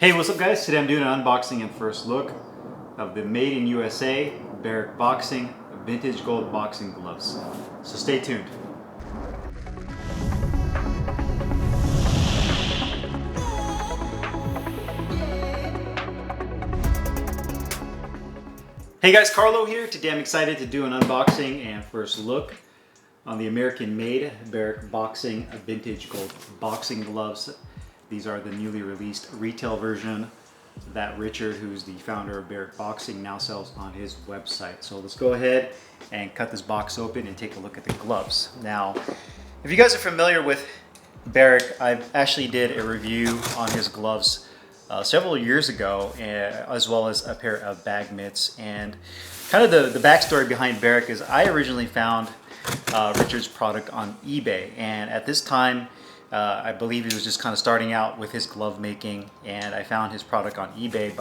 Hey, what's up guys? Today I'm doing an unboxing and first look of the Made in USA Barric Boxing Vintage Gold Boxing Gloves. So stay tuned. Hey guys, Carlo here. Today I'm excited to do an unboxing and first look on the American-made Barric Boxing Vintage Gold Boxing Gloves. These are the newly released retail version that Richard, who's the founder of Barric Boxing, now sells on his website. So let's go ahead and cut this box open and take a look at the gloves. Now, if you guys are familiar with Barric, I actually did a review on his gloves several years ago, as well as a pair of bag mitts. And kind of the backstory behind Barric is I originally found Richard's product on eBay, and at this time I believe he was just kind of starting out with his glove making, and I found his product on eBay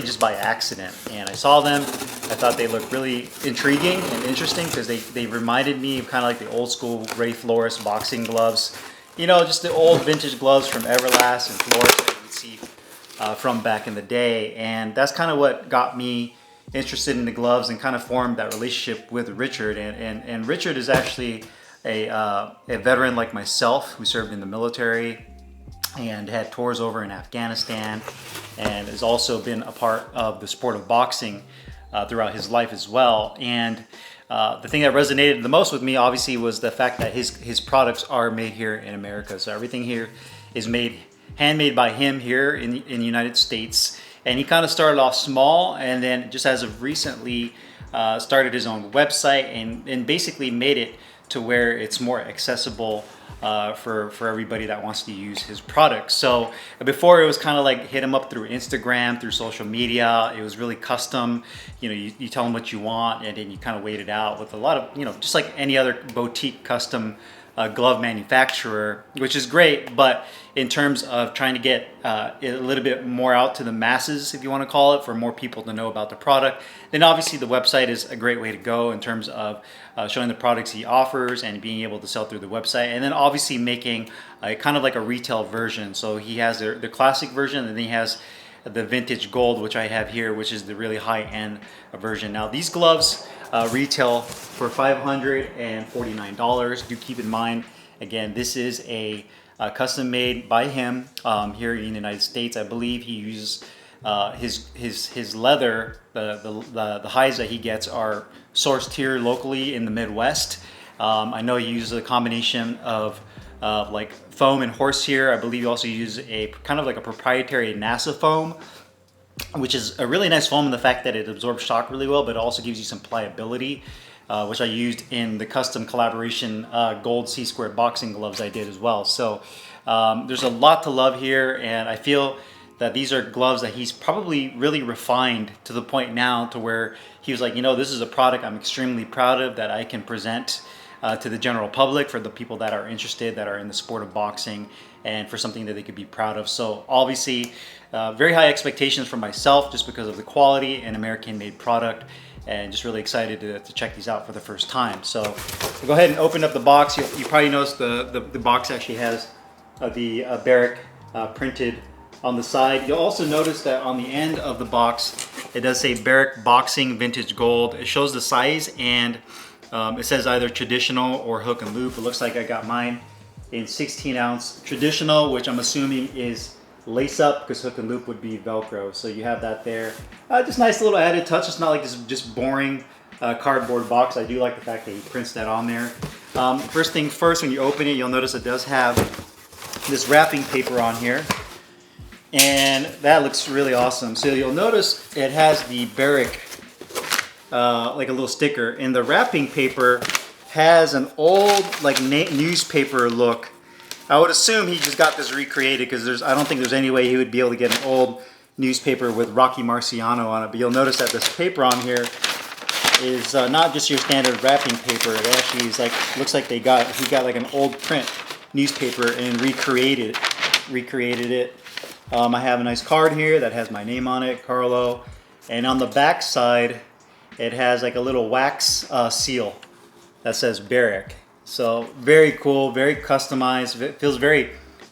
just by accident. And I saw them, I thought they looked really intriguing and interesting because they reminded me of kind of like the old school Ray Flores boxing gloves, you know, just the old vintage gloves from Everlast and Flores that you would see from back in the day. And that's kind of what got me interested in the gloves and kind of formed that relationship with Richard. And Richard is actually a veteran like myself who served in the military and had tours over in Afghanistan, and has also been a part of the sport of boxing throughout his life as well. And the thing that resonated the most with me obviously was the fact that his products are made here in America. So everything here is handmade by him here in the United States. And he kind of started off small, and then just as of recently started his own website and basically made it to where it's more accessible for everybody that wants to use his products. So before, it was kind of like hit him up through Instagram, through social media. It was really custom. You know, you tell him what you want, and then you kind of wait it out with a lot of, you know, just like any other boutique custom glove manufacturer, which is great. But in terms of trying to get a little bit more out to the masses, if you want to call it, for more people to know about the product, then obviously the website is a great way to go in terms of showing the products he offers and being able to sell through the website, and then obviously making kind of like a retail version. So he has the classic version, and then he has the vintage gold, which I have here, which is the really high-end version. Now these gloves retail for $549. Do keep in mind, again, this is a custom made by him here in the United States. I believe he uses his leather, the hides that he gets are sourced here locally in the Midwest. I know he uses a combination of like foam and horsehair. I believe he also uses a kind of like a proprietary NASA foam, which is a really nice foam in the fact that it absorbs shock really well, but it also gives you some pliability, which I used in the custom collaboration gold C-squared boxing gloves I did as well. So there's a lot to love here, and I feel that these are gloves that he's probably really refined to the point now to where he was like, you know, this is a product I'm extremely proud of that I can present to the general public, for the people that are interested, that are in the sport of boxing, and for something that they could be proud of. So obviously very high expectations for myself just because of the quality and American-made product, and just really excited to check these out for the first time. So we'll go ahead and open up the box. You probably noticed the box actually has the Barric printed on the side. You'll also notice that on the end of the box, it does say Barric Boxing Vintage Gold. It shows the size, and it says either traditional or hook and loop. It looks like I got mine in 16-ounce traditional, which I'm assuming is lace up, because hook and loop would be Velcro. So you have that there. Just nice little added touch. It's not like this just boring cardboard box. I do like the fact that he prints that on there. First thing first, when you open it, you'll notice it does have this wrapping paper on here, and that looks really awesome. So you'll notice it has the Barric like a little sticker, and the wrapping paper has an old like newspaper look. I would assume he just got this recreated, because I don't think there's any way he would be able to get an old newspaper with Rocky Marciano on it. But you'll notice that this paper on here is not just your standard wrapping paper. It actually is like, looks like he got like an old print newspaper and recreated it. I have a nice card here that has my name on it, Carlo, and on the back side it has like a little wax seal that says Barric. So very cool, very customized. It feels very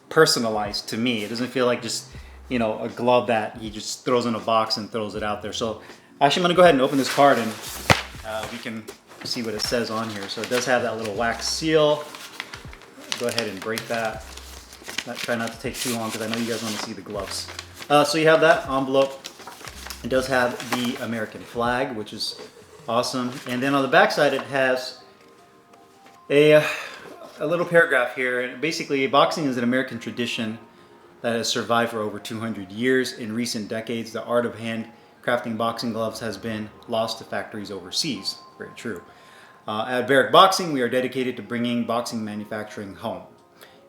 personalized to me. It doesn't feel like just you know, a glove that he just throws in a box and throws it out there. So actually I'm gonna go ahead and open this card and we can see what it says on here. So it does have that little wax seal. Go ahead and break that. Try not to take too long because I know you guys want to see the gloves. So you have that envelope. It does have the American flag, which is awesome. And then on the back side it has a little paragraph here. Basically, boxing is an American tradition that has survived for over 200 years. In recent decades, the art of handcrafting boxing gloves has been lost to factories overseas. Very true. At Barric Boxing, we are dedicated to bringing boxing manufacturing home.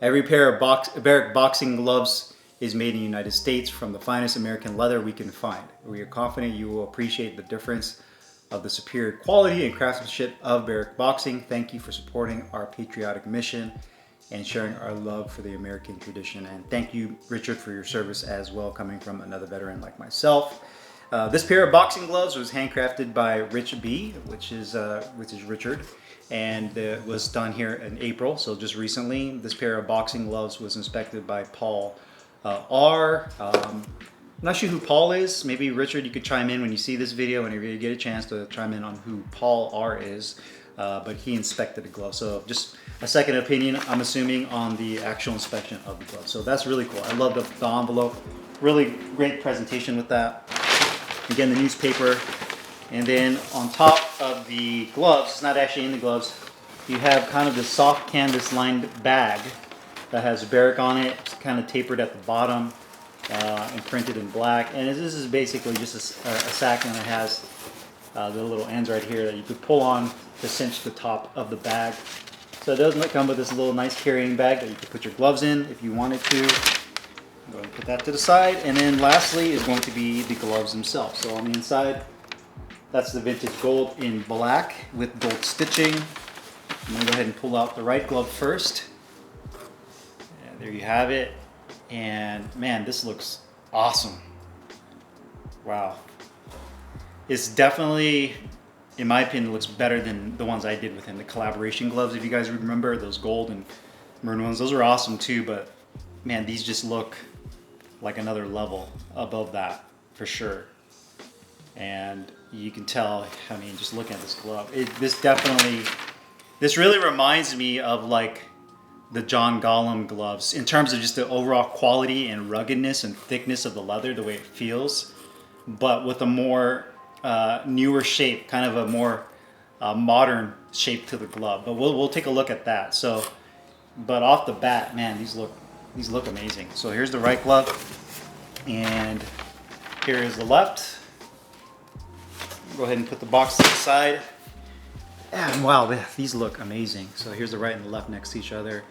Every pair of Barric boxing gloves is made in the United States from the finest American leather we can find. We are confident you will appreciate the difference of the superior quality and craftsmanship of Barric Boxing. Thank you for supporting our patriotic mission and sharing our love for the American tradition. And thank you, Richard, for your service as well, coming from another veteran like myself. This pair of boxing gloves was handcrafted by Rich B, which is Richard, and was done here in April, so just recently. This pair of boxing gloves was inspected by Paul R. I'm not sure who Paul is. Maybe Richard, you could chime in when you see this video, whenever you get a chance to chime in on who Paul R is. But he inspected the glove. So just a second opinion, I'm assuming, on the actual inspection of the glove. So that's really cool. I love the envelope. Really great presentation with that. Again, the newspaper. And then on top of the gloves, it's not actually in the gloves, you have kind of the soft canvas lined bag that has Barric on it. It's kind of tapered at the bottom and printed in black. And this is basically just a sack, and it has the little ends right here that you could pull on to cinch the top of the bag. So it does come with this little nice carrying bag that you could put your gloves in if you wanted to. Go ahead and put that to the side. And then lastly is going to be the gloves themselves. So on the inside, that's the vintage gold in black with gold stitching. I'm going to go ahead and pull out the right glove first. And there you have it. And man, this looks awesome. Wow. It's definitely, in my opinion, looks better than the ones I did with him. The collaboration gloves, if you guys remember, those gold and maroon ones, those are awesome too, but man, these just look like another level above that for sure. And you can tell, I mean, just looking at this glove, this really reminds me of like the John Gollum gloves in terms of just the overall quality and ruggedness and thickness of the leather, the way it feels, but with a more newer shape, kind of a more modern shape to the glove. But we'll take a look at that. So, but off the bat, man, these look amazing. So here's the right glove, and here is the left. Go ahead and put the box to the side. And wow, these look amazing. So here's the right and the left next to each other.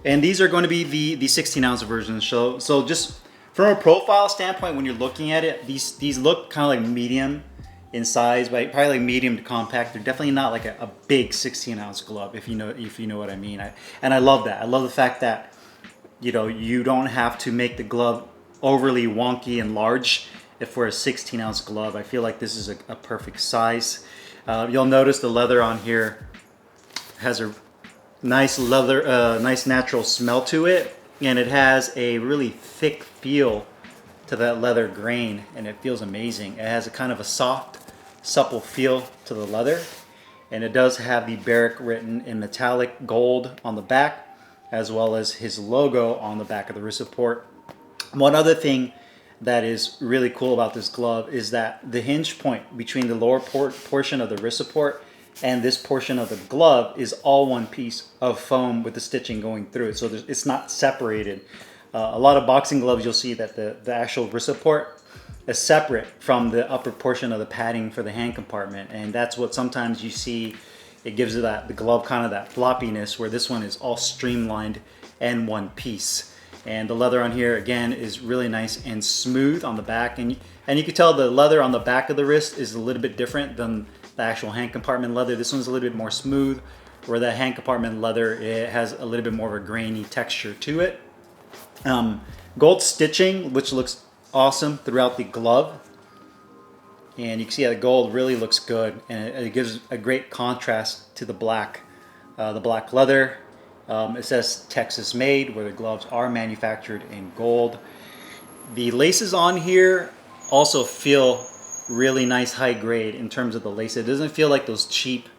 And these are going to be the 16-ounce versions. So just from a profile standpoint, when you're looking at it, these look kind of like medium in size, but probably like medium to compact. They're definitely not like a big 16-ounce glove, if you know what I mean. And I love that. I love the fact that, you know, you don't have to make the glove overly wonky and large for a 16-ounce glove. I feel like this is a perfect size. You'll notice the leather on here has a nice leather, nice natural smell to it, and it has a really thick feel to that leather grain, and it feels amazing. It has a kind of a soft, supple feel to the leather, and it does have the Barric written in metallic gold on the back, as well as his logo on the back of the wrist support. One other thing that is really cool about this glove is that the hinge point between the lower portion of the wrist support and this portion of the glove is all one piece of foam with the stitching going through it, so it's not separated. A lot of boxing gloves, you'll see that the actual wrist support is separate from the upper portion of the padding for the hand compartment, and that's what sometimes you see. It gives it the glove kind of that floppiness, where this one is all streamlined and one piece. And the leather on here, again, is really nice and smooth on the back. And you can tell the leather on the back of the wrist is a little bit different than the actual hand compartment leather. This one's a little bit more smooth, where the hand compartment leather, it has a little bit more of a grainy texture to it. Gold stitching, which looks awesome throughout the glove. And you can see how the gold really looks good, and it gives a great contrast to the black leather. It says Texas made, where the gloves are manufactured in gold. The laces on here also feel really nice, high grade in terms of the lace. It doesn't feel like those cheap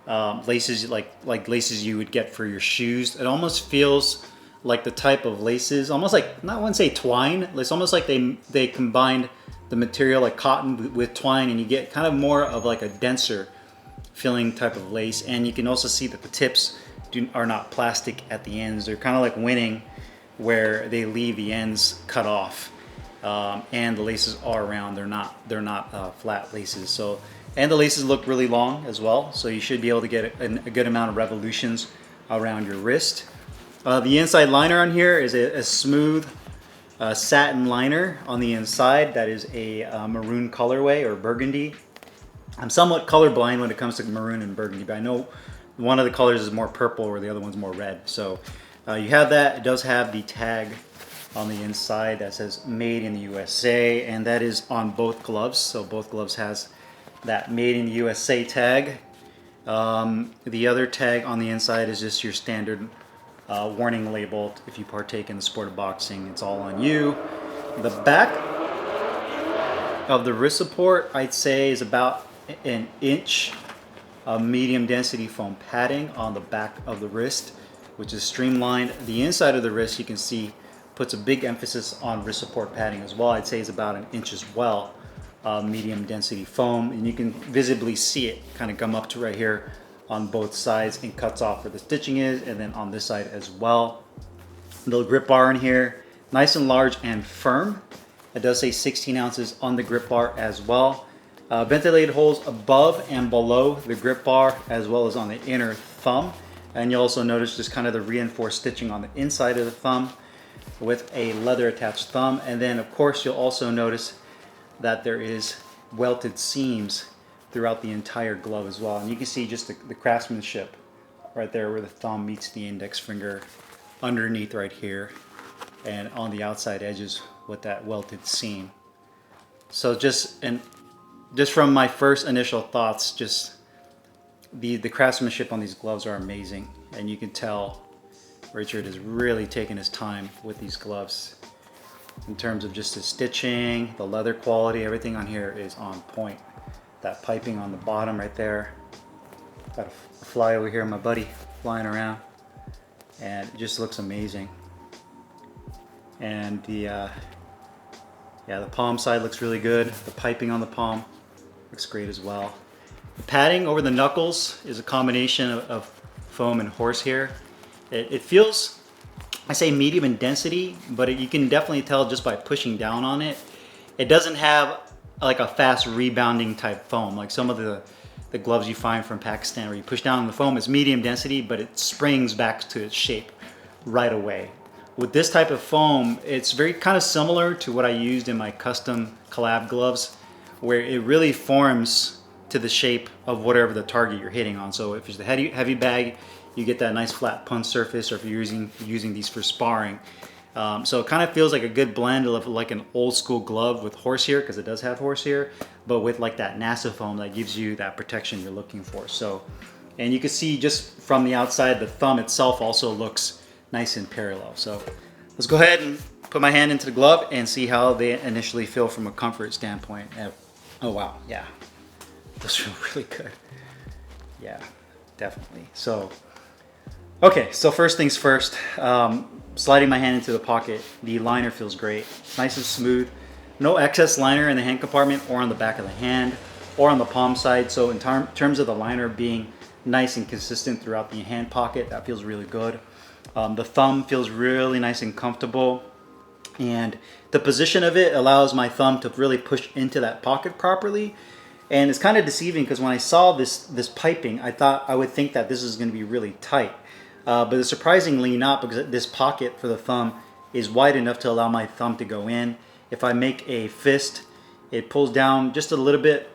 laces, like laces you would get for your shoes. It almost feels like the type of laces, almost like, not, I wouldn't say twine. It's almost like they combined the material like cotton with twine, and you get kind of more of like a denser feeling type of lace. And you can also see that the tips are not plastic at the ends. They're kind of like winning, where they leave the ends cut off, and the laces are round. They're not flat laces. So, and the laces look really long as well, so you should be able to get a good amount of revolutions around your wrist. The inside liner on here is a smooth satin liner on the inside that is a maroon colorway, or burgundy. I'm somewhat colorblind when it comes to maroon and burgundy, but I know one of the colors is more purple or the other one's more red. So you have that. It does have the tag on the inside that says made in the USA, and that is on both gloves. So both gloves has that made in the USA tag. The other tag on the inside is just your standard warning label. If you partake in the sport of boxing, it's all on you. The back of the wrist support, I'd say, is about an inch of medium density foam padding on the back of the wrist, which is streamlined. The inside of the wrist, you can see, puts a big emphasis on wrist support padding as well. I'd say is about an inch as well, medium density foam, and you can visibly see it kind of come up to right here on both sides and cuts off where the stitching is, and then on this side as well. The grip bar in here, nice and large and firm. It does say 16 ounces on the grip bar as well. Ventilated holes above and below the grip bar, as well as on the inner thumb. And you'll also notice just kind of the reinforced stitching on the inside of the thumb with a leather attached thumb. And then of course you'll also notice that there is welted seams throughout the entire glove as well. And you can see just the craftsmanship right there where the thumb meets the index finger underneath right here, and on the outside edges with that welted seam. So just from my first initial thoughts, just the craftsmanship on these gloves are amazing, and you can tell Richard has really taken his time with these gloves in terms of just the stitching, the leather quality. Everything on here is on point. That piping on the bottom right there. Got a fly over here, my buddy flying around, and it just looks amazing. And the palm side looks really good. The piping on the palm looks great as well. The padding over the knuckles is a combination of foam and horsehair. It feels, I say medium in density, but you can definitely tell just by pushing down on it. It doesn't have like a fast rebounding type foam like some of the gloves you find from Pakistan, where you push down on the foam. It's medium density, but it springs back to its shape right away. With this type of foam, it's very kind of similar to what I used in my custom collab gloves, where it really forms to the shape of whatever the target you're hitting on. So if it's the heavy bag, you get that nice flat punch surface, or if you're using these for sparring. So it kind of feels like a good blend of like an old school glove with horsehair, because it does have horsehair, but with like that NASA foam that gives you that protection you're looking for. So, and you can see just from the outside, the thumb itself also looks nice and parallel. So let's go ahead and put my hand into the glove and see how they initially feel from a comfort standpoint. Oh wow, yeah, those feel really good. Yeah, definitely. So, okay, so first things first, sliding my hand into the pocket, the liner feels great. It's nice and smooth. No excess liner in the hand compartment or on the back of the hand or on the palm side. So in terms of the liner being nice and consistent throughout the hand pocket, that feels really good. The thumb feels really nice and comfortable, and the position of it allows my thumb to really push into that pocket properly. And it's kind of deceiving, because when I saw this piping, I thought I would think that this is going to be really tight. But it's surprisingly not, because this pocket for the thumb is wide enough to allow my thumb to go in. If I make a fist, it pulls down just a little bit,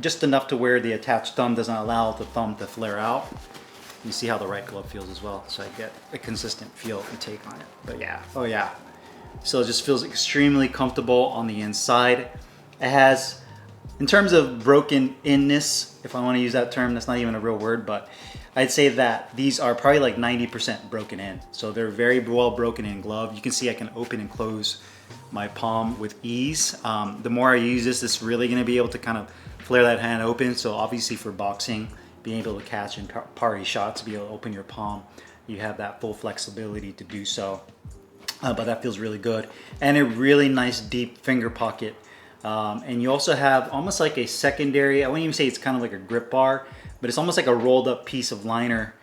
just enough to where the attached thumb doesn't allow the thumb to flare out. You see how the right glove feels as well, so I get a consistent feel and take on it. But yeah, oh yeah. So it just feels extremely comfortable on the inside. It has, in terms of broken inness, if I want to use that term, that's not even a real word, but I'd say that these are probably like 90% broken in. So they're very well broken in glove. You can see I can open and close my palm with ease. The more I use this, it's really gonna be able to kind of flare that hand open. So obviously for boxing, being able to catch in party shots, be able to open your palm, you have that full flexibility to do so. But that feels really good. And a really nice deep finger pocket. And you also have almost like a secondary, I wouldn't even say it's kind of like a grip bar, but it's almost like a rolled up piece of liner.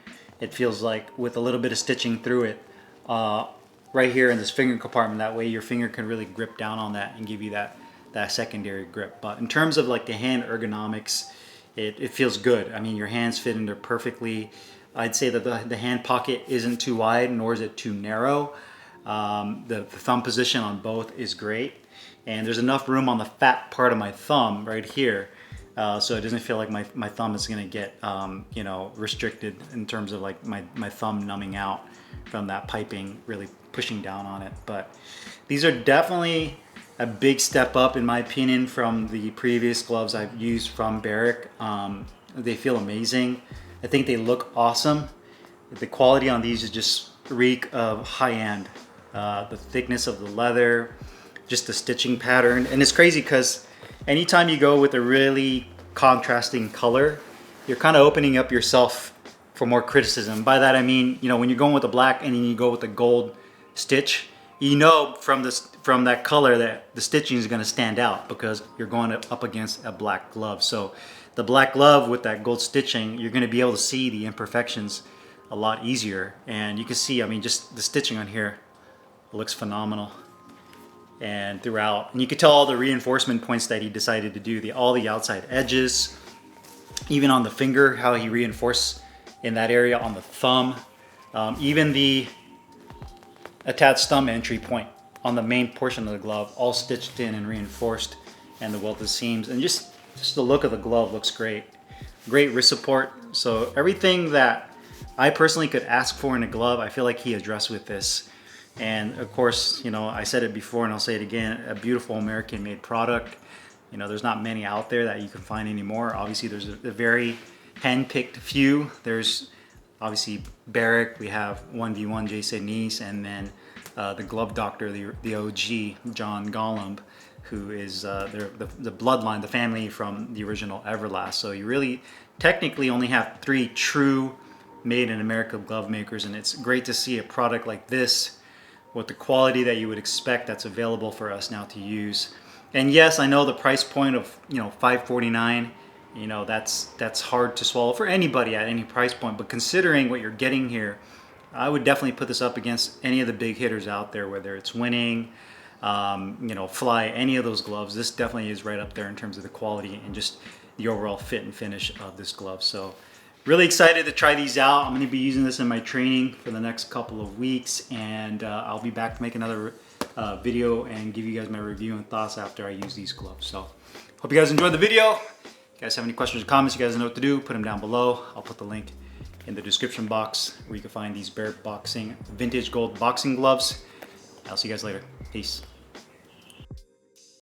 It feels like, with a little bit of stitching through it right here in this finger compartment. That way your finger can really grip down on that and give you that secondary grip. But in terms of like the hand ergonomics, it feels good. I mean, your hands fit in there perfectly. I'd say that the hand pocket isn't too wide, nor is it too narrow. The thumb position on both is great, and there's enough room on the fat part of my thumb right here, so it doesn't feel like my thumb is gonna get you know, restricted in terms of like my thumb numbing out from that piping really pushing down on it. But these are definitely a big step up, in my opinion, from the previous gloves I've used from Barric. They feel amazing. I think they look awesome. The quality on these is just reek of high-end. The thickness of the leather, just the stitching pattern. And it's crazy because anytime you go with a really contrasting color, you're kind of opening up yourself for more criticism. By that I mean, you know, when you're going with the black and then you go with the gold stitch, you know from that color that the stitching is going to stand out because you're going up against a black glove. So the black glove with that gold stitching, you're going to be able to see the imperfections a lot easier. And you can see, I mean, just the stitching on here looks phenomenal, and throughout. And you could tell all the reinforcement points that he decided to do, all the outside edges, even on the finger, how he reinforced in that area on the thumb, even the attached thumb entry point on the main portion of the glove, all stitched in and reinforced, and the welted seams, and just the look of the glove looks great. Great wrist support. So everything that I personally could ask for in a glove, I feel like he addressed with this. And of course, you know, I said it before and I'll say it again, a beautiful American made product. You know, there's not many out there that you can find anymore. Obviously there's a very hand-picked few. There's obviously Barric, we have 1v1 Jason Nice, and then the glove doctor, the OG, John Gollumb, who is the bloodline, the family from the original Everlast. So you really technically only have 3 true made in America glove makers, and it's great to see a product like this with the quality that you would expect that's available for us now to use. And yes, I know the price point of, you know, $549, you know, that's hard to swallow for anybody at any price point, but considering what you're getting here, I would definitely put this up against any of the big hitters out there, whether it's Winning, you know, Fly, any of those gloves. This definitely is right up there in terms of the quality and just the overall fit and finish of this glove. So really excited to try these out. I'm going to be using this in my training for the next couple of weeks, and I'll be back to make another video and give you guys my review and thoughts after I use these gloves. So hope you guys enjoyed the video. If you guys have any questions or comments, you guys know what to do. Put them down below. I'll put the link in the description box where you can find these Barric Boxing vintage gold boxing gloves. I'll see you guys later. Peace.